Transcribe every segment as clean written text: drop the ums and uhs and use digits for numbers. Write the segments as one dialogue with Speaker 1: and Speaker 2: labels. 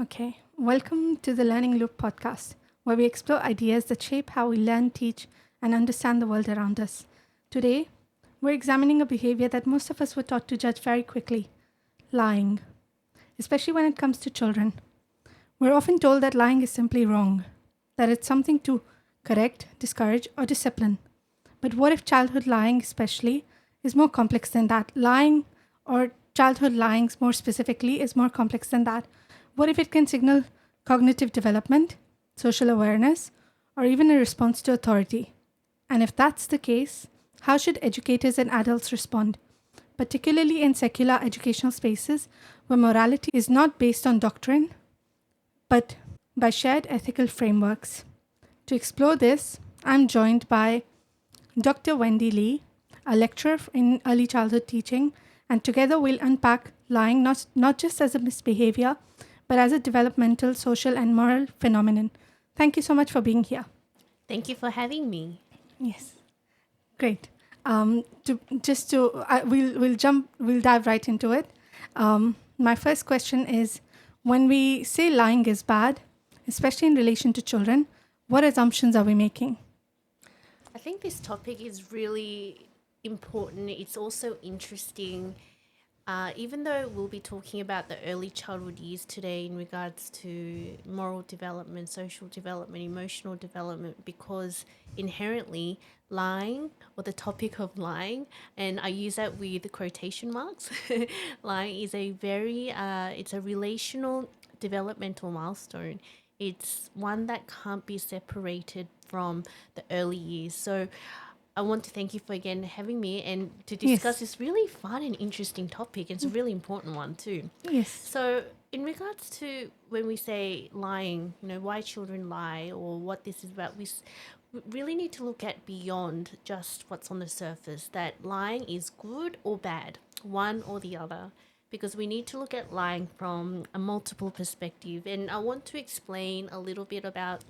Speaker 1: Okay, welcome to the Learning Loop podcast, where we explore ideas that shape how we learn, teach, and understand the world around us. Today, we're examining a behavior that most of us were taught to judge very quickly: lying, especially when it comes to children. We're often told that lying is simply wrong, that it's something to correct, discourage, or discipline. But what if childhood lying, especially, is more complex than that? Lying, or childhood lying more specifically, is more complex than that. What if it can signal cognitive development, social awareness, or even a response to authority? And if that's the case, how should educators and adults respond, particularly in secular educational spaces where morality is not based on doctrine, but by shared ethical frameworks? To explore this, I'm joined by Dr. Wendy Lee, a lecturer in early childhood teaching, and together we'll unpack lying not just as a misbehavior, but as a developmental, social, and moral phenomenon. Thank you so much for being here.
Speaker 2: Thank you for having me.
Speaker 1: Yes, great. We'll dive right into it. My first question is, when we say lying is bad, especially in relation to children, what assumptions are we making?
Speaker 2: I think this topic is really important. It's also interesting. Even though we'll be talking about the early childhood years today in regards to moral development, social development, emotional development, because inherently lying, or the topic of lying, and I use that with quotation marks, lying is it's a relational developmental milestone. It's one that can't be separated from the early years. So I want to thank you for again having me and to discuss this really fun and interesting topic. It's a really important one too.
Speaker 1: Yes.
Speaker 2: So in regards to when we say lying, why children lie or what this is about, we really need to look at beyond just what's on the surface, that lying is good or bad, one or the other, because we need to look at lying from a multiple perspective. And I want to explain a little bit about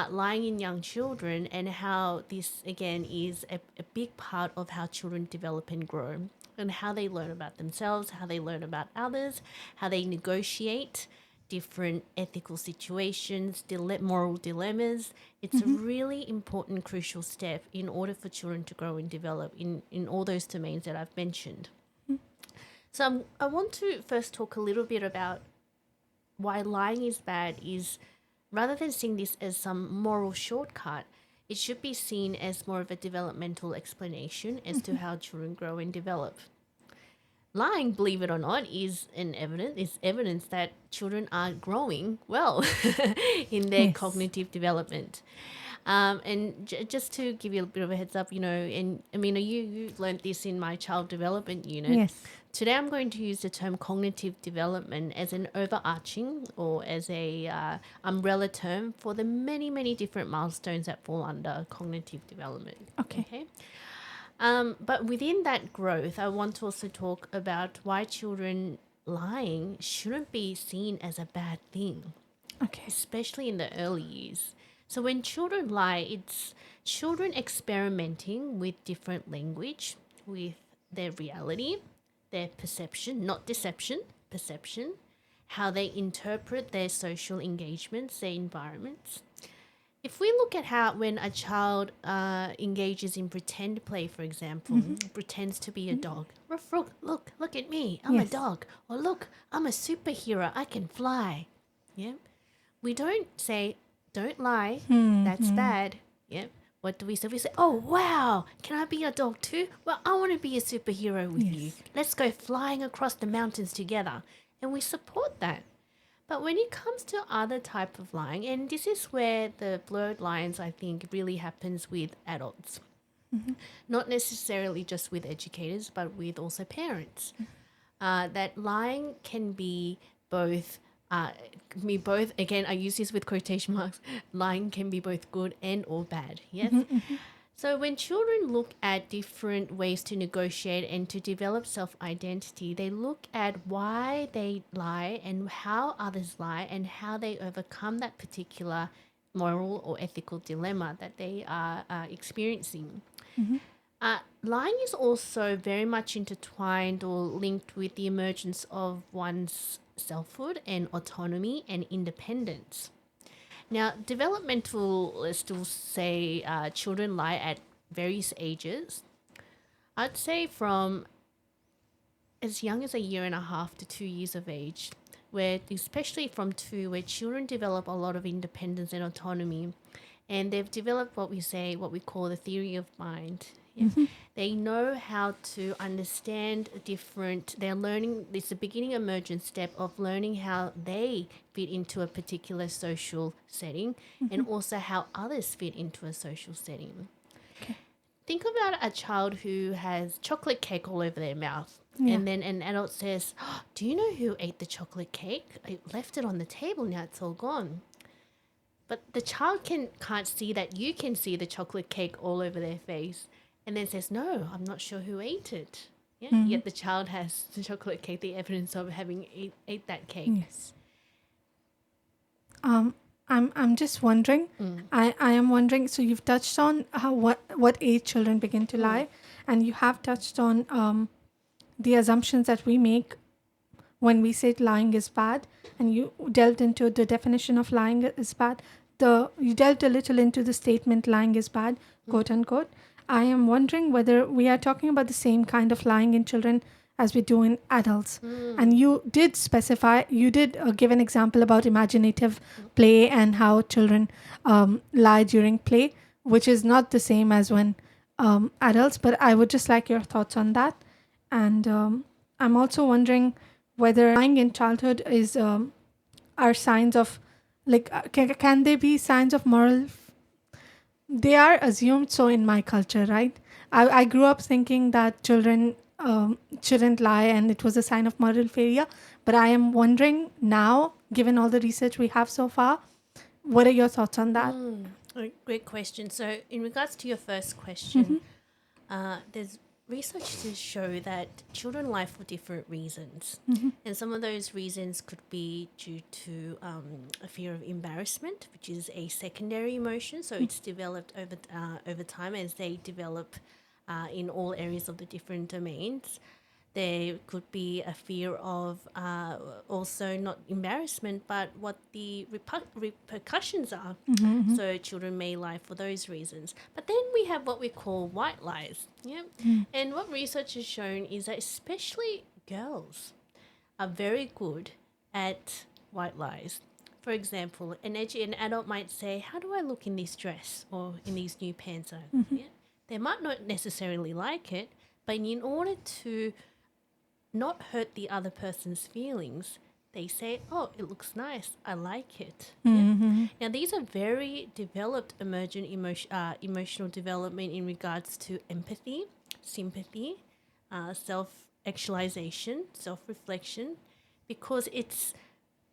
Speaker 2: lying in young children and how this, again, is a big part of how children develop and grow and how they learn about themselves, how they learn about others, how they negotiate different ethical situations, moral dilemmas. It's a really important, crucial step in order for children to grow and develop in all those domains that I've mentioned. So I want to first talk a little bit about why lying is bad is, rather than seeing this as some moral shortcut, it should be seen as more of a developmental explanation as to how children grow and develop. Lying, believe it or not, is evidence that children are growing well in their cognitive development. And just to give you a bit of a heads up, and Amina, you learned this in my child development unit.
Speaker 1: Yes.
Speaker 2: Today I'm going to use the term cognitive development as an overarching or as a umbrella term for the many, many different milestones that fall under cognitive development.
Speaker 1: Okay.
Speaker 2: But within that growth, I want to also talk about why children lying shouldn't be seen as a bad thing,
Speaker 1: Okay.
Speaker 2: especially in the early years. So when children lie, it's children experimenting with different language, with their reality, their perception, not deception, perception, how they interpret their social engagements, their environments. If we look at how when a child engages in pretend play, for example, pretends to be a dog. Ruff, ruff, look at me, I'm a dog. Or look, I'm a superhero, I can fly. Yeah. We don't say, don't lie, that's bad. Yeah. What do we say? We say, oh, wow, can I be a dog too? Well, I want to be a superhero with you. Let's go flying across the mountains together. And we support that. But when it comes to other type of lying, and this is where the blurred lines, I think, really happens with adults. Not necessarily just with educators, but with also parents. That lying can be both, again, I use this with quotation marks, lying can be both good and or bad, yes? So when children look at different ways to negotiate and to develop self-identity, they look at why they lie and how others lie and how they overcome that particular moral or ethical dilemma that they are experiencing. Lying is also very much intertwined or linked with the emergence of one's selfhood and autonomy and independence. Now, developmentalists will say children lie at various ages. I'd say from as young as a year and a half to 2 years of age, where especially from two, where children develop a lot of independence and autonomy, and they've developed what we call the theory of mind. Yeah. They know how to understand different. They're learning. It's the beginning emergent step of learning how they fit into a particular social setting, and also how others fit into a social setting.
Speaker 1: Okay.
Speaker 2: Think about a child who has chocolate cake all over their mouth.
Speaker 1: Yeah.
Speaker 2: And then an adult says, "Oh, do you know who ate the chocolate cake? I left it on the table, now it's all gone." But the child can't see that you can see the chocolate cake all over their face, and then says, "No, I'm not sure who ate it." Yeah? Yet the child has the chocolate cake, the evidence of having ate that cake.
Speaker 1: Yes. I'm just wondering. I am wondering. So you've touched on what age children begin to lie, and you have touched on the assumptions that we make when we say lying is bad, and you delved into the definition of lying is bad. You delved a little into the statement lying is bad, quote unquote. I am wondering whether we are talking about the same kind of lying in children as we do in adults. And you did specify, you did give an example about imaginative play and how children lie during play, which is not the same as when adults, but I would just like your thoughts on that. And I'm also wondering whether lying in childhood is are signs of, like, can they be signs of moral? They are assumed so in my culture, right? I grew up thinking that children shouldn't lie and it was a sign of moral failure. But I am wondering now, given all the research we have so far, what are your thoughts on that?
Speaker 2: Great question. So, in regards to your first question, there's research to show that children lie for different reasons. And some of those reasons could be due to a fear of embarrassment, which is a secondary emotion. So it's developed over time as they develop in all areas of the different domains. There could be a fear of also not embarrassment, but what the repercussions are. So children may lie for those reasons. But then we have what we call white lies. Yeah. And what research has shown is that especially girls are very good at white lies. For example, an adult might say, "How do I look in this dress or in these new pants?" Yeah. They might not necessarily like it, but in order to not hurt the other person's feelings, they say, "Oh, it looks nice. I like it." Yeah? Now, these are very developed emergent emotional development in regards to empathy, sympathy, self-actualization, self-reflection, because it's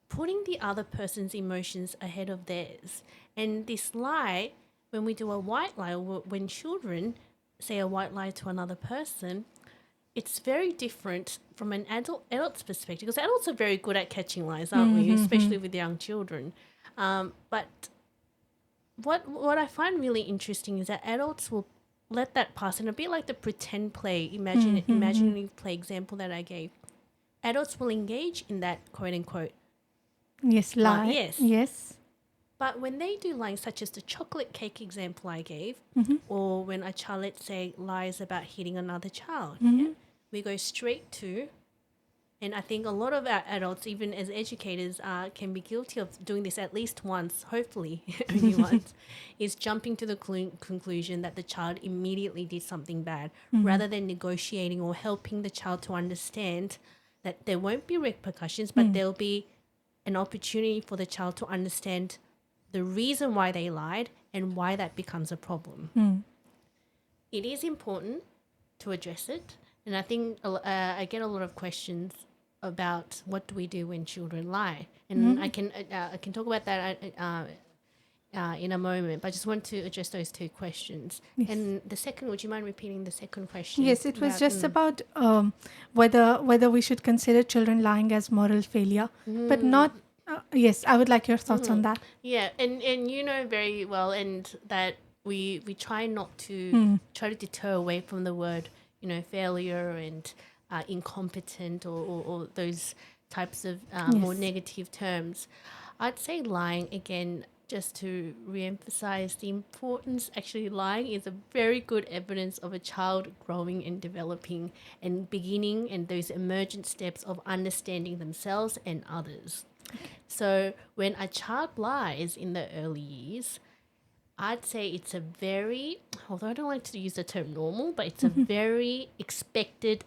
Speaker 2: putting the other person's emotions ahead of theirs. And this lie, when we do a white lie, or when children say a white lie to another person, it's very different from an adult's perspective, because adults are very good at catching lies, aren't we? Especially with young children. But what I find really interesting is that adults will let that pass, and a bit like the pretend play, imaginative play example that I gave. Adults will engage in that quote unquote
Speaker 1: Lie. Yes.
Speaker 2: But when they do lying, such as the chocolate cake example I gave, or when a child, let's say, lies about hitting another child, we go straight to, and I think a lot of our adults, even as educators, can be guilty of doing this at least once, hopefully only once, is jumping to the conclusion that the child immediately did something bad, rather than negotiating or helping the child to understand that there won't be repercussions, but there'll be an opportunity for the child to understand the reason why they lied and why that becomes a problem. It is important to address it. And I think I get a lot of questions about what do we do when children lie. And I can talk about that in a moment, but I just want to address those two questions. Yes. And the second, would you mind repeating the second question?
Speaker 1: Yes, it was just about whether we should consider children lying as moral failure, but not... yes, I would like your thoughts on that.
Speaker 2: Yeah, and you know very well, and that we try not to try to deter away from the word, failure and incompetent or those types of more
Speaker 1: Yes.
Speaker 2: negative terms. I'd say lying again, just to re-emphasize the importance. Actually, lying is a very good evidence of a child growing and developing and beginning and those emergent steps of understanding themselves and others. So when a child lies in the early years, I'd say it's a very, although I don't like to use the term normal, but it's a very expected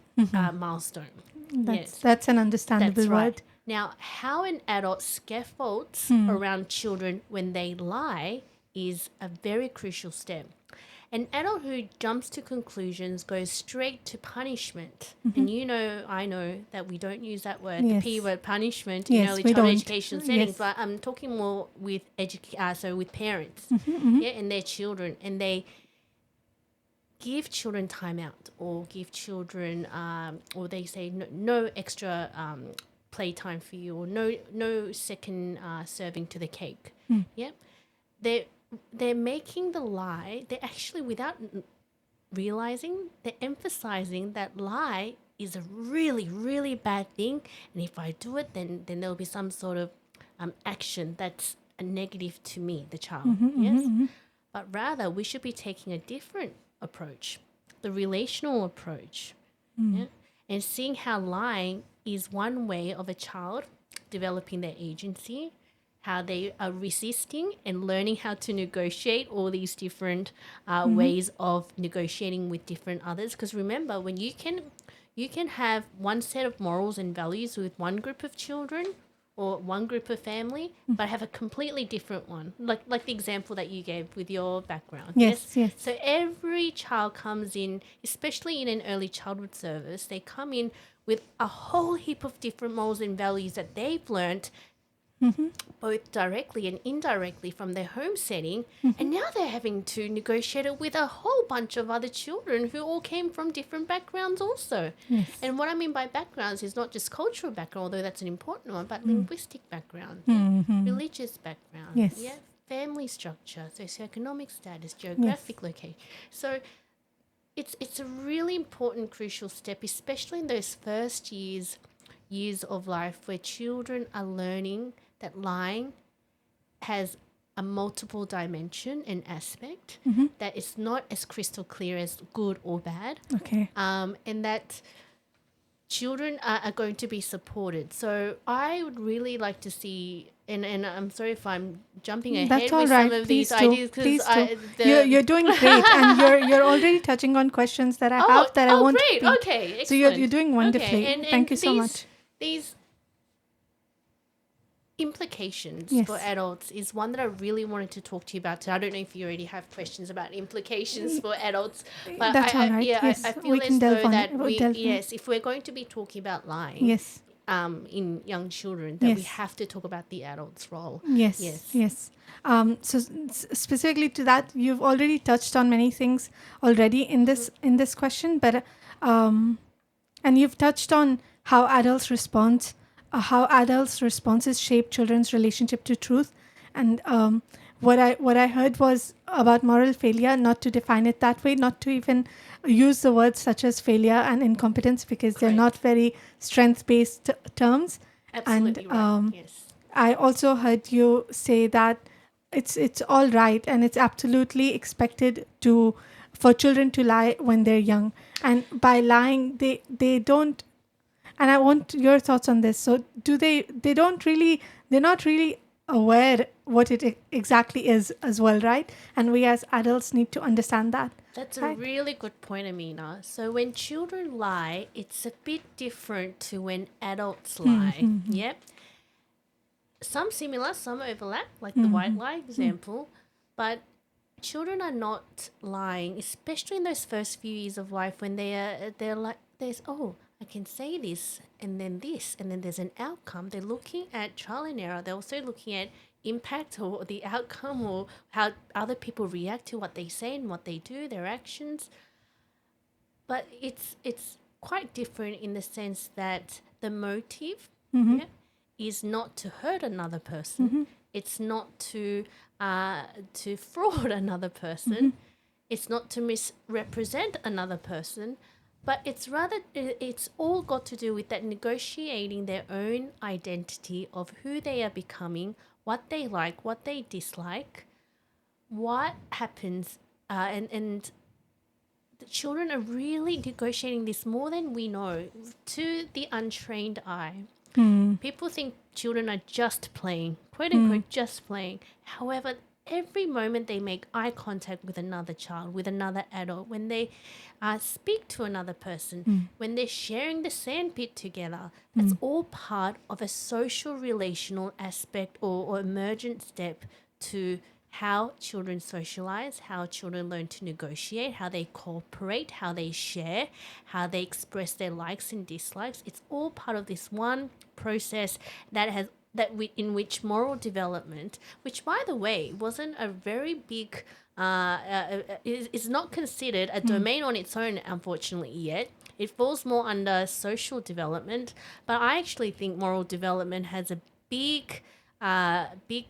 Speaker 2: milestone. Yes,
Speaker 1: That's an understandable
Speaker 2: that's right.
Speaker 1: word.
Speaker 2: Now, how an adult scaffolds around children when they lie is a very crucial step. An adult who jumps to conclusions goes straight to punishment. And I know that we don't use that word, the P
Speaker 1: Yes.
Speaker 2: word, punishment, in
Speaker 1: Yes,
Speaker 2: early
Speaker 1: we
Speaker 2: childhood
Speaker 1: don't.
Speaker 2: education settings,
Speaker 1: Yes.
Speaker 2: but I'm talking more with with parents, yeah, and their children, and they give children time out or give children or they say no extra playtime for you or no second serving to the cake. Yeah, they're making the lie. They're actually, without realizing, they're emphasizing that lie is a really, really bad thing, and if I do it, then there'll be some sort of action that's a negative to me, the child. Yes, but rather we should be taking a different approach, the relational approach, yeah? And seeing how lying is one way of a child developing their agency, how they are resisting and learning how to negotiate all these different ways of negotiating with different others. Because remember, when you can have one set of morals and values with one group of children or one group of family, but have a completely different one, like the example that you gave with your background.
Speaker 1: Yes, yes.
Speaker 2: So every child comes in, especially in an early childhood service, they come in with a whole heap of different morals and values that they've learnt both directly and indirectly from their home setting, and now they're having to negotiate it with a whole bunch of other children who all came from different backgrounds also.
Speaker 1: Yes.
Speaker 2: And what I mean by backgrounds is not just cultural background, although that's an important one, but linguistic background, religious background,
Speaker 1: Yes.
Speaker 2: yeah, family structure, socioeconomic status, geographic location. So it's a really important, crucial step, especially in those first years of life where children are learning that lying has a multiple dimension and aspect, that it's not as crystal clear as good or bad,
Speaker 1: Okay.
Speaker 2: and that children are going to be supported. So I would really like to see, and I'm sorry if I'm jumping ahead
Speaker 1: That's all
Speaker 2: with
Speaker 1: right.
Speaker 2: some of
Speaker 1: Please
Speaker 2: these
Speaker 1: do.
Speaker 2: ideas,
Speaker 1: Please
Speaker 2: because
Speaker 1: do. You're doing great, and you're already touching on questions that I have that I won't
Speaker 2: great.
Speaker 1: repeat.
Speaker 2: Okay, excellent.
Speaker 1: So you're doing wonderfully.
Speaker 2: Okay, and
Speaker 1: Thank you so
Speaker 2: these,
Speaker 1: much.
Speaker 2: These implications
Speaker 1: Yes.
Speaker 2: for adults is one that I really wanted to talk to you about today. I don't know if you already have questions about implications for adults, but
Speaker 1: That's all right. Yes,
Speaker 2: I feel
Speaker 1: we
Speaker 2: as
Speaker 1: can delve
Speaker 2: though
Speaker 1: on
Speaker 2: that
Speaker 1: it. We'll delve in.
Speaker 2: yes, if we're going to be talking about lying,
Speaker 1: Yes.
Speaker 2: in young children, that we
Speaker 1: Yes.
Speaker 2: have to talk about the adult's role.
Speaker 1: Yes. Yes. So specifically to that, you've already touched on many things already in this question, but and you've touched on how adults respond, how adults' responses shape children's relationship to truth, and what I heard was about moral failure, not to define it that way, not to even use the words such as failure and incompetence because they're not very strength-based terms.
Speaker 2: Absolutely
Speaker 1: And
Speaker 2: right. Yes.
Speaker 1: I also heard you say that it's all right and it's absolutely expected for children to lie when they're young, and by lying they don't. And I want your thoughts on this. So they're not really aware what it exactly is as well, right? And we as adults need to understand that.
Speaker 2: That's
Speaker 1: right?
Speaker 2: a really good point, Amina. So when children lie, it's a bit different to when adults lie. Yeah. Some similar, some overlap, like the white lie example, but children are not lying, especially in those first few years of life when they're like, there's, oh, I can say this, and then there's an outcome. They're looking at trial and error. They're also looking at impact or the outcome or how other people react to what they say and what they do, their actions. But it's quite different in the sense that the motive, yeah, is not to hurt another person. It's not to fraud another person. It's not to misrepresent another person, but it's rather it's all got to do with that negotiating their own identity of who they are becoming, what they like, what they dislike, what happens, and the children are really negotiating this more than we know to the untrained eye. People think children are just playing, quote unquote, just playing. However, every moment they make eye contact with another child, with another adult, when they speak to another person, when they're sharing the sandpit together, that's all part of a social relational aspect or emergent step to how children socialize, how children learn to negotiate, how they cooperate, how they share, how they express their likes and dislikes. It's all part of this one process in which moral development, which by the way wasn't a very big, is not considered a domain on its own, unfortunately, yet. It falls more under social development, but I actually think moral development has a big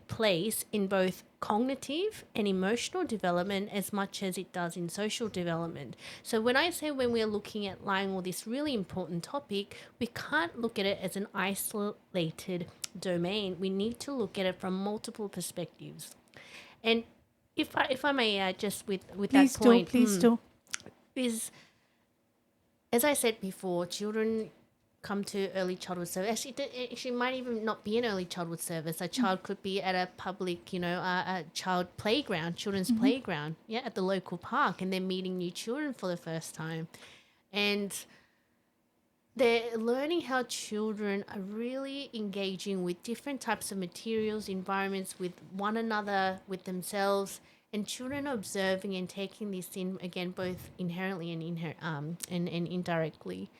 Speaker 2: place in both cognitive and emotional development as much as it does in social development. So when I say when we're looking at lying or this really important topic, we can't look at it as an isolated domain. We need to look at it from multiple perspectives. And if I may just with
Speaker 1: Please
Speaker 2: that point,
Speaker 1: please do.
Speaker 2: is, as I said before, children come to early childhood service. Actually, it might even not be an early childhood service. A child could be at a public, a child playground, children's playground, at the local park, and they're meeting new children for the first time. And they're learning how children are really engaging with different types of materials, environments, with one another, with themselves, and children are observing and taking this in, again, both inherently and indirectly.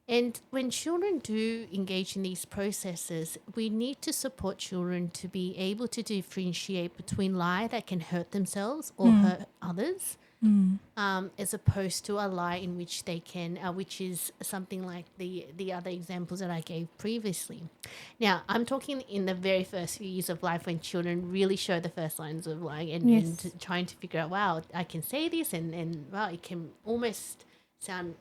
Speaker 2: And when children do engage in these processes, we need to support children to be able to differentiate between lie that can hurt themselves or hurt others, as opposed to a lie in which they can, which is something like the other examples that I gave previously. Now, I'm talking in the very first few years of life when children really show the first signs of lying and trying to figure out, wow, I can say this, and wow, it can almost sound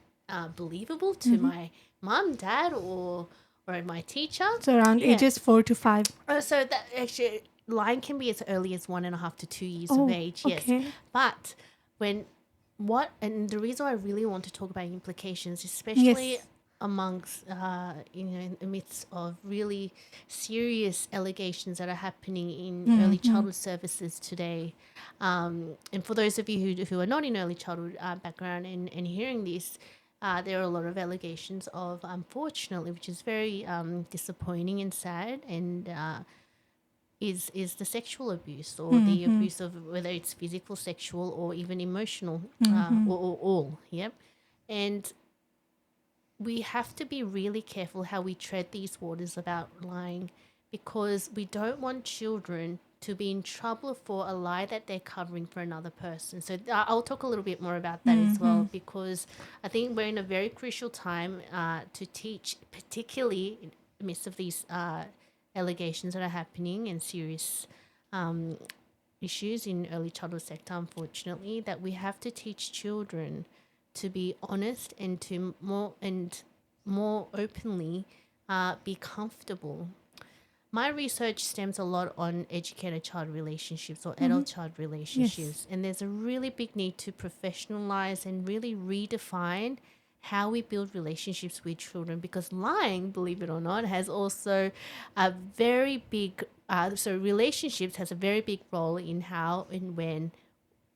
Speaker 2: believable to my mum, dad, or my teacher.
Speaker 1: So around ages 4 to 5.
Speaker 2: So that actually lying can be as early as 1.5 to 2 years of age. Yes,
Speaker 1: okay.
Speaker 2: but and the reason I really want to talk about implications, especially amongst in the midst of really serious allegations that are happening in early childhood services today, and for those of you who are not in early childhood background and hearing this, there are a lot of allegations of, unfortunately, which is very disappointing and sad, and is the sexual abuse or the abuse of whether it's physical, sexual, or even emotional, or all. Yep. And we have to be really careful how we tread these waters about lying, because we don't want children to be in trouble for a lie that they're covering for another person. So I'll talk a little bit more about that as well, because I think we're in a very crucial time to teach, particularly in the midst of these allegations that are happening and serious issues in early childhood sector, unfortunately, that we have to teach children to be honest and to more openly be comfortable. My research stems a lot on educator-child relationships or adult-child relationships, and there's a really big need to professionalize and really redefine how we build relationships with children, because lying, believe it or not, has also a very big, so relationships has a very big role in how and when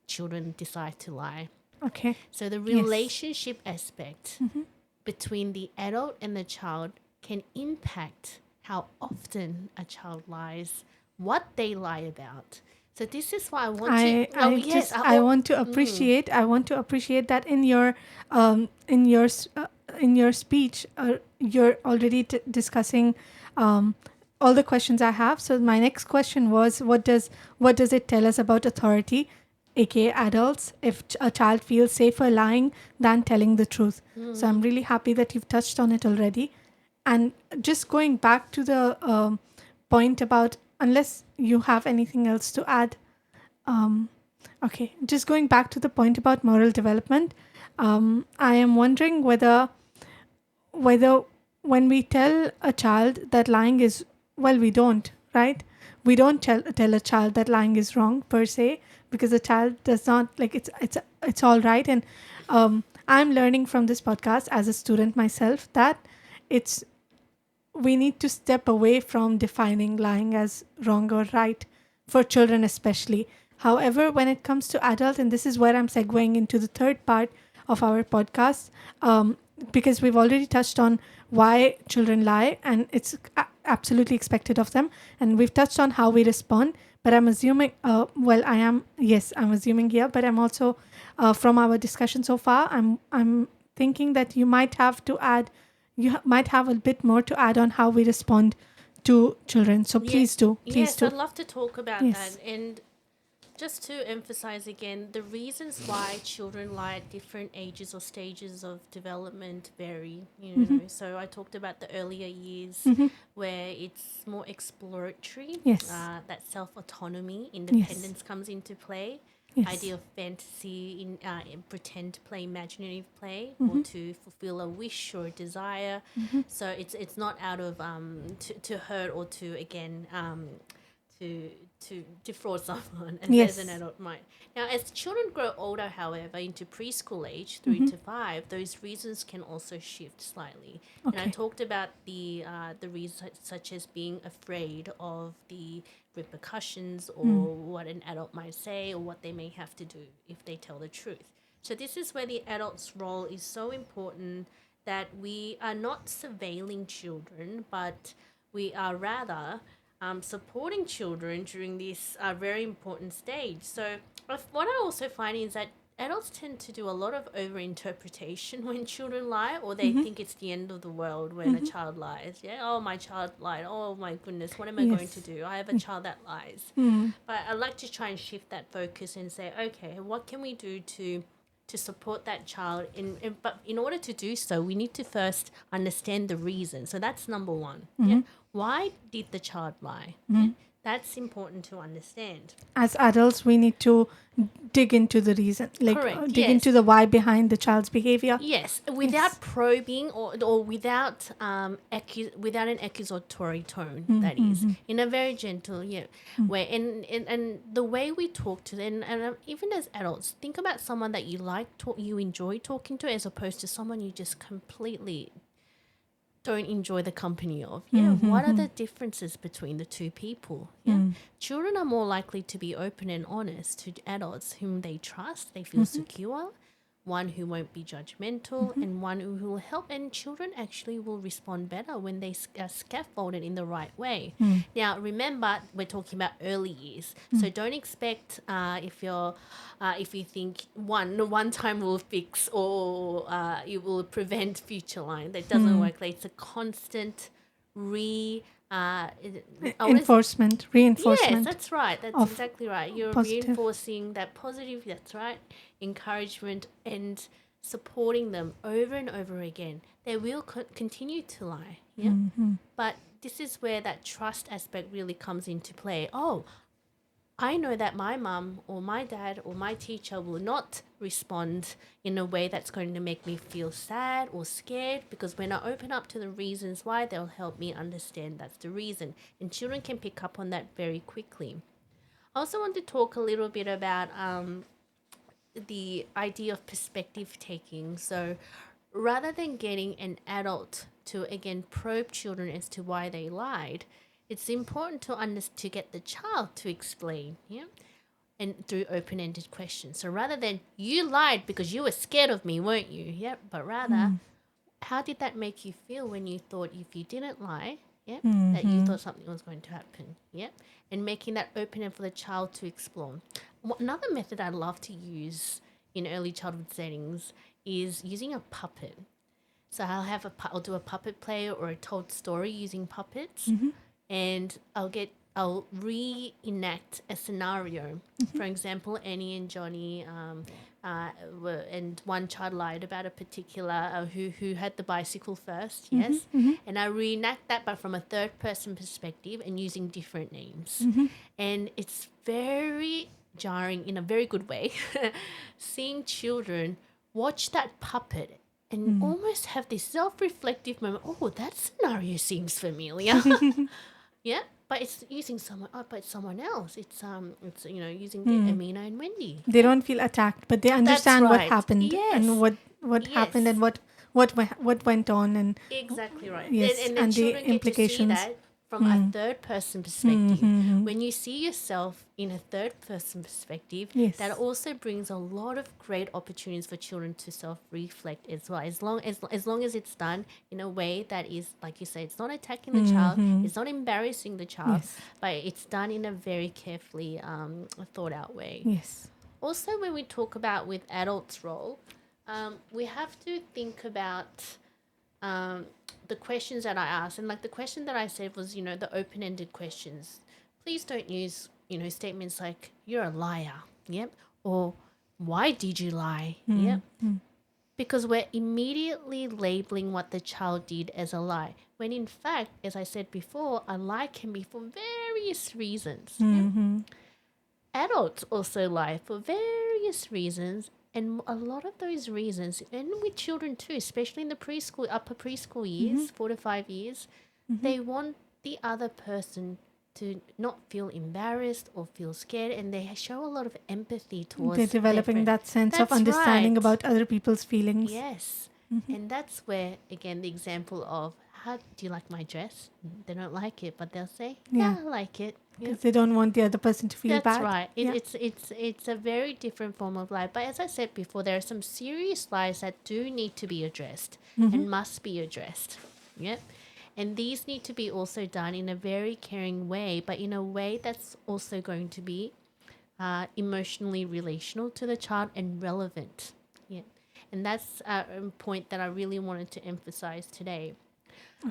Speaker 2: children decide to lie.
Speaker 1: Okay.
Speaker 2: So the relationship aspect between the adult and the child can impact how often a child lies, what they lie about. So this is why I want
Speaker 1: I want to appreciate. I want to appreciate that in your speech, you're already discussing all the questions I have. So my next question was, what does it tell us about authority, aka adults, if a child feels safer lying than telling the truth? So I'm really happy that you've touched on it already. And just going back to the point about unless you have anything else to add. Okay, just going back to the point about moral development, I am wondering whether when we tell a child that lying is, well, we don't, right? We don't tell a child that lying is wrong per se, because the child does not, like, it's all right. And I'm learning from this podcast as a student myself that it's we need to step away from defining lying as wrong or right for children especially. However, when it comes to adult, and this is where I'm segueing into the third part of our podcast, because we've already touched on why children lie, and it's absolutely expected of them, and we've touched on how we respond. But I'm assuming, I'm assuming here, but I'm also, from our discussion so far, I'm thinking that might have a bit more to add on how we respond to children. So please do. Please
Speaker 2: Yes,
Speaker 1: do.
Speaker 2: I'd love to talk about
Speaker 1: Yes.
Speaker 2: that. And just to emphasize again, the reasons why children lie at different ages or stages of development vary. So I talked about the earlier years where it's more exploratory.
Speaker 1: Yes.
Speaker 2: That self-autonomy, independence comes into play.
Speaker 1: Yes.
Speaker 2: Idea of fantasy in pretend play, imaginative play, or to fulfill a wish or a desire. So it's not out of to hurt or to again to defraud someone as an adult might. Now, as children grow older, however, into preschool age, 3 to 5, those reasons can also shift slightly.
Speaker 1: Okay.
Speaker 2: And I talked about the reasons such as being afraid of the repercussions or what an adult might say or what they may have to do if they tell the truth. So this is where the adult's role is so important, that we are not surveilling children, but we are rather supporting children during this very important stage. So what I also find is that adults tend to do a lot of over-interpretation when children lie, or they think it's the end of the world when a child lies. Yeah, oh, my child lied. Oh, my goodness, what am I going to do? I have a child that lies. But I like to try and shift that focus and say, okay, what can we do to support that child? But in order to do so, we need to first understand the reason. So that's number one. Yeah? Why did the child lie? Yeah? That's important to understand.
Speaker 1: As adults, we need to dig into the reason,
Speaker 2: Correct,
Speaker 1: dig
Speaker 2: yes.
Speaker 1: into the why behind the child's behavior.
Speaker 2: Yes, without probing or without without an accusatory tone, that is, in a very gentle way. And the way we talk to them, and even as adults, think about someone that you enjoy talking to, as opposed to someone you just completely don't enjoy the company of. What are the differences between the two people? Children are more likely to be open and honest to adults whom they trust, they feel secure, one who won't be judgmental, and one who will help. And children actually will respond better when they are scaffolded in the right way. Now, remember, we're talking about early years, so don't expect if you think one time will fix or it will prevent future lying. That doesn't work. Like, it's a constant reinforcement. Yes, that's right. That's exactly right. You're reinforcing that positive, that's right, encouragement and supporting them over and over again. They will continue to lie, but this is where that trust aspect really comes into play. Oh, I know that my mum or my dad or my teacher will not respond in a way that's going to make me feel sad or scared, because when I open up to the reasons why, they'll help me understand that's the reason. And children can pick up on that very quickly. I also want to talk a little bit about the idea of perspective taking. So rather than getting an adult to, again, probe children as to why they lied, it's important to get the child to explain, and through open-ended questions. So rather than, you lied because you were scared of me, weren't you? But rather, how did that make you feel when you thought if you didn't lie, that you thought something was going to happen, and making that open for the child to explore. Another method I love to use in early childhood settings is using a puppet. So I'll do a puppet play or a told story using puppets, and I'll reenact a scenario. For example, Annie and Johnny and one child lied about a particular who had the bicycle first, yes, and I reenact that, but from a third person perspective and using different names, and it's very jarring in a very good way, seeing children watch that puppet and almost have this self-reflective moment. Oh, that scenario seems familiar. Yeah, but it's using someone. Oh, but it's someone else. It's using the Amina and Wendy.
Speaker 1: They don't feel attacked, but they
Speaker 2: That's
Speaker 1: understand what
Speaker 2: right.
Speaker 1: happened and
Speaker 2: Yes.
Speaker 1: what happened
Speaker 2: Yes.
Speaker 1: and what went on, and
Speaker 2: Exactly right.
Speaker 1: yes,
Speaker 2: And the
Speaker 1: and the
Speaker 2: children get to see
Speaker 1: implications.
Speaker 2: that from a third person perspective. When you see yourself in a third person perspective,
Speaker 1: Yes.
Speaker 2: that also brings a lot of great opportunities for children to self reflect as well. As long as it's done in a way that is, like you say, it's not attacking the child, it's not embarrassing the child,
Speaker 1: Yes.
Speaker 2: but it's done in a very carefully thought out way.
Speaker 1: Yes.
Speaker 2: Also, when we talk about with adults' role, we have to think about the questions that I asked. And like the question that I said was, the open-ended questions. Please don't use, statements like, you're a liar, yep, or why did you lie, yep, because we're immediately labeling what the child did as a lie, when in fact, as I said before, a lie can be for various reasons. Yep. Adults also lie for various reasons, and a lot of those reasons, and with children too, especially in the upper preschool years, 4 to 5 years, they want the other person to not feel embarrassed or feel scared, and they show a lot of empathy towards
Speaker 1: They're
Speaker 2: their
Speaker 1: developing
Speaker 2: friend.
Speaker 1: that sense of
Speaker 2: That's
Speaker 1: understanding
Speaker 2: right.
Speaker 1: about other people's feelings.
Speaker 2: Yes. And that's where, again, the example of, how do you like my dress? They don't like it, but they'll say, yeah, I like it. Yeah.
Speaker 1: Because they don't want the other person to feel
Speaker 2: That's
Speaker 1: bad.
Speaker 2: right.
Speaker 1: Yeah.
Speaker 2: It's a very different form of lie. But as I said before, there are some serious lies that do need to be addressed and must be addressed. Yep. And these need to be also done in a very caring way, but in a way that's also going to be emotionally relational to the child and relevant. Yeah. And that's a point that I really wanted to emphasize today.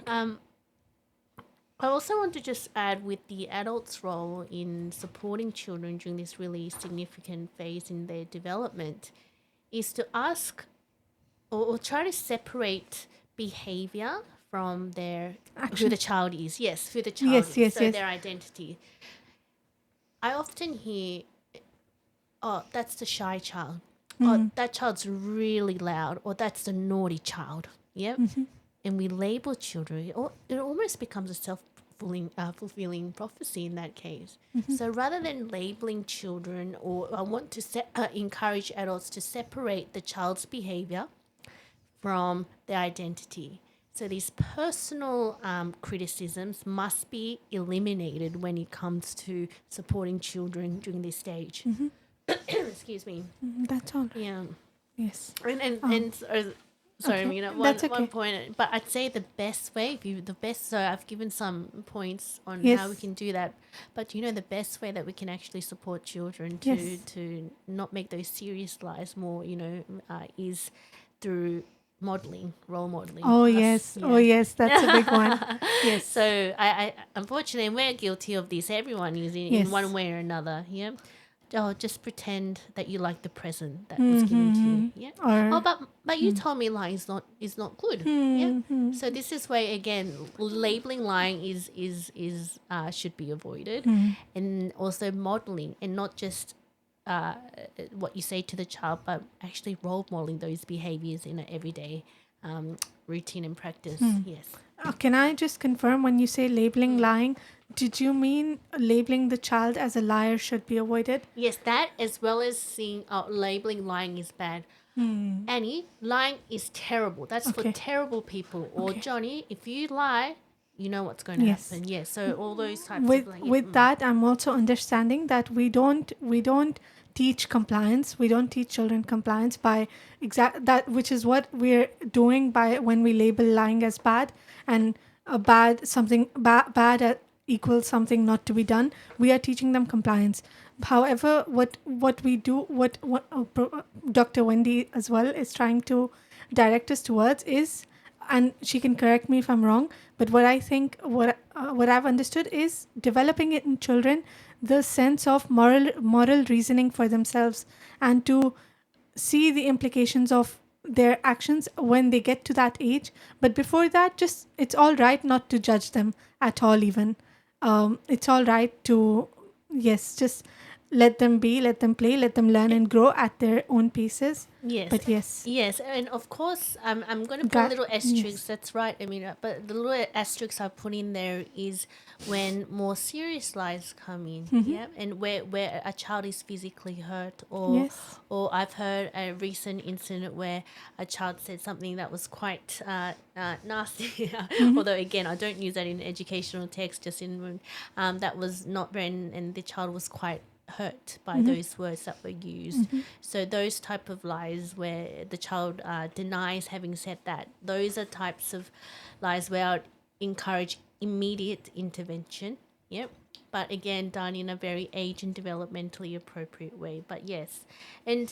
Speaker 2: I also want to just add, with the adult's role in supporting children during this really significant phase in their development, is to ask or try to separate behavior from who the child is. Yes, who the child
Speaker 1: Yes,
Speaker 2: is.
Speaker 1: yes,
Speaker 2: So
Speaker 1: yes.
Speaker 2: their identity. I often hear, oh, that's the shy child. Oh, that child's really loud. Or that's the naughty child. Yep. And we label children, it almost becomes a fulfilling prophecy in that case. So rather than labeling children, or I want to encourage adults to separate the child's behavior from their identity. So these personal criticisms must be eliminated when it comes to supporting children during this stage. Excuse me.
Speaker 1: That's all.
Speaker 2: Yeah.
Speaker 1: Yes.
Speaker 2: Sorry,
Speaker 1: Okay,
Speaker 2: one
Speaker 1: that's okay.
Speaker 2: point, but I'd say the best way, so I've given some points on
Speaker 1: Yes.
Speaker 2: how we can do that, but the best way that we can actually support children
Speaker 1: Yes.
Speaker 2: to not make those serious lies more, is through role modeling.
Speaker 1: Oh
Speaker 2: Us,
Speaker 1: yes.
Speaker 2: yeah.
Speaker 1: Oh yes. That's a big one. Yes.
Speaker 2: So I unfortunately, we're guilty of this. Everyone is in
Speaker 1: Yes.
Speaker 2: one way or another. Yeah. Oh, just pretend that you like the present that was given to you. Yeah.
Speaker 1: Or
Speaker 2: Oh, but you told me lying is not good. Yeah. So this is where, again, labeling lying is should be avoided, and also modeling, and not just what you say to the child, but actually role modeling those behaviors in an everyday routine and practice. Yes.
Speaker 1: Can I just confirm, when you say labeling lying, did you mean labeling the child as a liar should be avoided?
Speaker 2: Yes, that, as well as seeing labeling lying is bad. Annie, lying is terrible. That's for
Speaker 1: Okay.
Speaker 2: terrible people. Or
Speaker 1: Okay.
Speaker 2: Johnny, if you lie, you know what's going to
Speaker 1: Yes.
Speaker 2: happen. Yes. So all those types
Speaker 1: With
Speaker 2: of
Speaker 1: that, I'm also understanding that we don't teach compliance. We don't teach children compliance by which is what we're doing by when we label lying as bad, and a bad something bad at equals something not to be done. We are teaching them compliance. However, what we do, what Dr. Wendy as well is trying to direct us towards is, and she can correct me if I'm wrong, but what I think, what I've understood is developing it in children the sense of moral reasoning for themselves, and to see the implications of their actions when they get to that age. But before that, just it's all right not to judge them at all. Even it's all right to just let them be, let them play, let them learn and grow at their own paces.
Speaker 2: Yes,
Speaker 1: But yes,
Speaker 2: yes, and of course, I'm going to put a
Speaker 1: that
Speaker 2: little asterisk.
Speaker 1: yes.
Speaker 2: That's right, Amina. But the little asterisk I put in there is when more serious lies come in, yeah, and where a child is physically hurt,
Speaker 1: Yes.
Speaker 2: or I've heard a recent incident where a child said something that was quite nasty. Although again, I don't use that in educational text, just in that was not written, and the child was quite hurt by those words that were used. So those type of lies where the child denies having said that, those are types of lies where I'd encourage immediate intervention. Yep. But again, done in a very age and developmentally appropriate way. But yes, and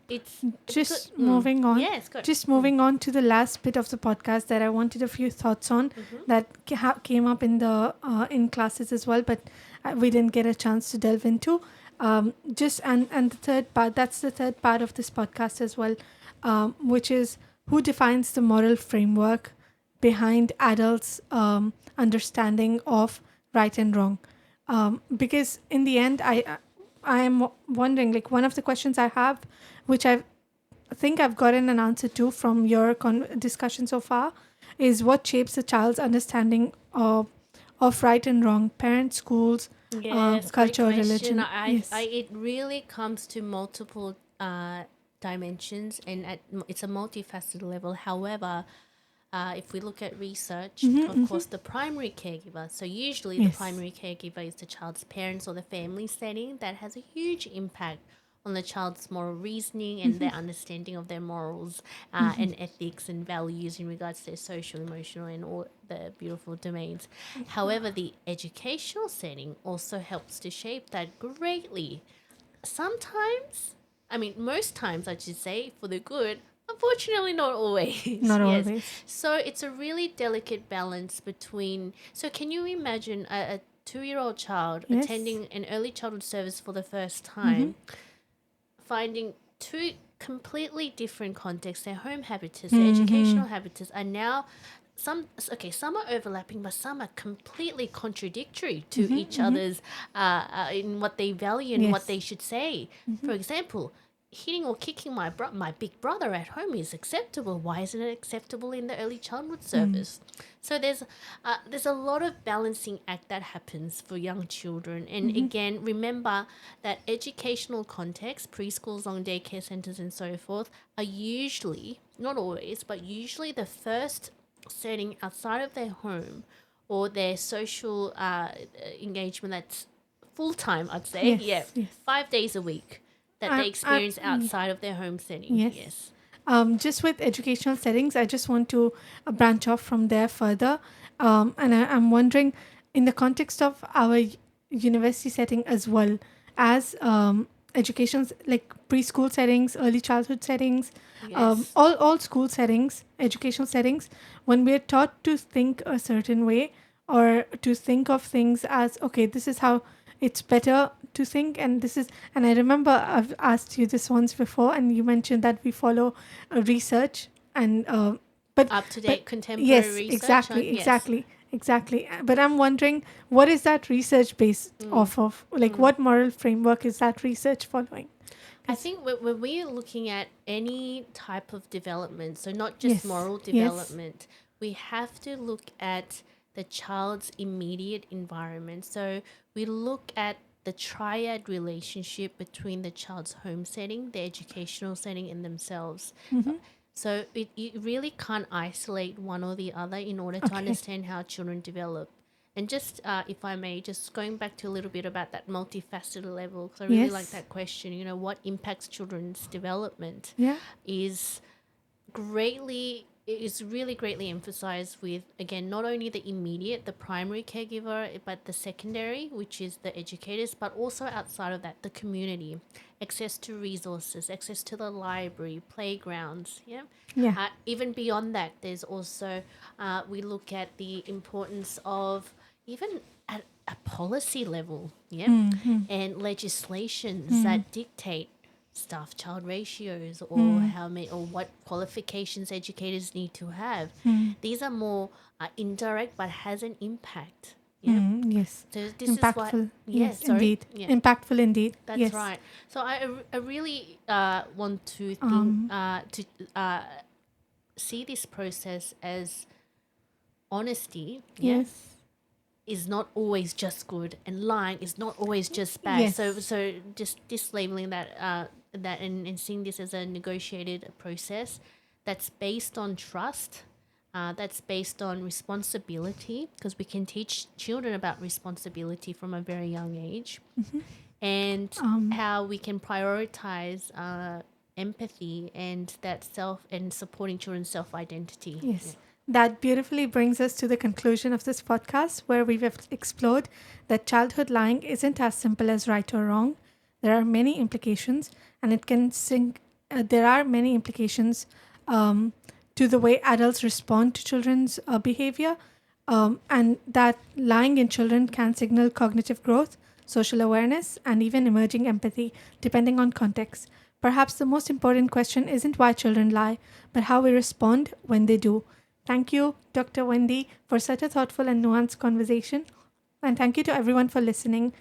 Speaker 2: it's good.
Speaker 1: Just moving on.
Speaker 2: Yes, good.
Speaker 1: Just moving on to the last bit of the podcast that I wanted a few thoughts on that came up in the in classes as well, but we didn't get a chance to delve into. Just and the third part. That's the third part of this podcast as well, which is who defines the moral framework behind adults' understanding of right and wrong. Because in the end, I am wondering, like, one of the questions I have, which I think I've gotten an answer to from your discussion so far, is what shapes a child's understanding of right and wrong, parents, schools,
Speaker 2: Yes, great
Speaker 1: culture,
Speaker 2: question.
Speaker 1: religion. Yes.
Speaker 2: It really comes to multiple dimensions, and it's a multifaceted level. However, if we look at research, of course, the primary caregiver. So usually the
Speaker 1: Yes.
Speaker 2: primary caregiver is the child's parents or the family setting. That has a huge impact on the child's moral reasoning and their understanding of their morals and ethics and values in regards to their social, emotional, and all the beautiful domains. However, the educational setting also helps to shape that greatly. Sometimes, I mean, most times, I should say, for the good. Unfortunately, not always.
Speaker 1: Not
Speaker 2: Yes.
Speaker 1: always.
Speaker 2: So it's a really delicate balance between. So can you imagine a 2-year-old child
Speaker 1: Yes.
Speaker 2: attending an early childhood service for the first time, finding two completely different contexts, their home habitus, their educational habitus are now some are overlapping, but some are completely contradictory to each other's in what they value and what
Speaker 1: Yes.
Speaker 2: they should say. For example, hitting or kicking my big brother at home is acceptable. Why isn't it acceptable in the early childhood service? So there's a lot of balancing act that happens for young children. And again, remember that educational context, preschools, long daycare centers, and so forth, are usually, not always, but usually the first setting outside of their home or their social engagement that's full time, I'd say.
Speaker 1: Yes.
Speaker 2: Yeah,
Speaker 1: Yes.
Speaker 2: 5 days a week that they experience outside of their home setting.
Speaker 1: Yes.
Speaker 2: Yes.
Speaker 1: Just with educational settings, I just want to branch off from there further. And I'm wondering, in the context of our university setting as well, as educations like preschool settings, early childhood settings,
Speaker 2: Yes.
Speaker 1: all school settings, educational settings, when we're taught to think a certain way or to think of things as, okay, this is how it's better to think, and this is, and I remember I've asked you this once before, and you mentioned that we follow research and but
Speaker 2: Up to date contemporary
Speaker 1: yes,
Speaker 2: research.
Speaker 1: exactly,
Speaker 2: Yes.
Speaker 1: exactly. But I'm wondering, what is that research based off of? Like, what moral framework is that research following?
Speaker 2: I think when we're looking at any type of development, so not just
Speaker 1: Yes,
Speaker 2: moral
Speaker 1: yes.
Speaker 2: development, we have to look at the child's immediate environment. So we look at the triad relationship between the child's home setting, the educational setting, and themselves. So you really can't isolate one or the other in order to
Speaker 1: Okay.
Speaker 2: understand how children develop. And just, if I may, just going back to a little bit about that multifaceted level, because I really like
Speaker 1: Yes.
Speaker 2: that question, what impacts children's development
Speaker 1: Yeah.
Speaker 2: is really greatly emphasized with, again, not only the immediate, the primary caregiver, but the secondary, which is the educators, but also outside of that, the community, access to resources, access to the library, playgrounds. Yeah.
Speaker 1: Yeah.
Speaker 2: Even beyond that, there's also, we look at the importance of even at a policy level, yeah, and legislations that dictate staff-child ratios, or how many, or what qualifications educators need to have. These are more indirect, but has an impact. Yeah.
Speaker 1: Yes.
Speaker 2: So this
Speaker 1: Impactful.
Speaker 2: is why.
Speaker 1: Yes,
Speaker 2: Sorry.
Speaker 1: indeed.
Speaker 2: Yeah.
Speaker 1: Impactful indeed.
Speaker 2: That's
Speaker 1: yes.
Speaker 2: right. So I really want to think see this process as honesty. Yeah.
Speaker 1: Yes.
Speaker 2: Is not always just good, and lying is not always just bad.
Speaker 1: Yes.
Speaker 2: So just dislabeling that and seeing this as a negotiated process that's based on trust, that's based on responsibility, because we can teach children about responsibility from a very young age, and how we can prioritize empathy and that self, and supporting children's self-identity.
Speaker 1: Yes. That beautifully brings us to the conclusion of this podcast, where we've explored that childhood lying isn't as simple as right or wrong. There are many implications, and it can there are many implications to the way adults respond to children's behavior, and that lying in children can signal cognitive growth, social awareness, and even emerging empathy, depending on context. Perhaps the most important question isn't why children lie, but how we respond when they do. Thank you, Dr. Wendy, for such a thoughtful and nuanced conversation. And thank you to everyone for listening.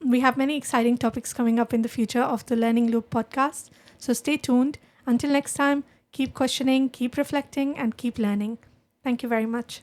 Speaker 1: We have many exciting topics coming up in the future of the Learning Loop podcast. So stay tuned. Until next time, keep questioning, keep reflecting, and keep learning. Thank you very much.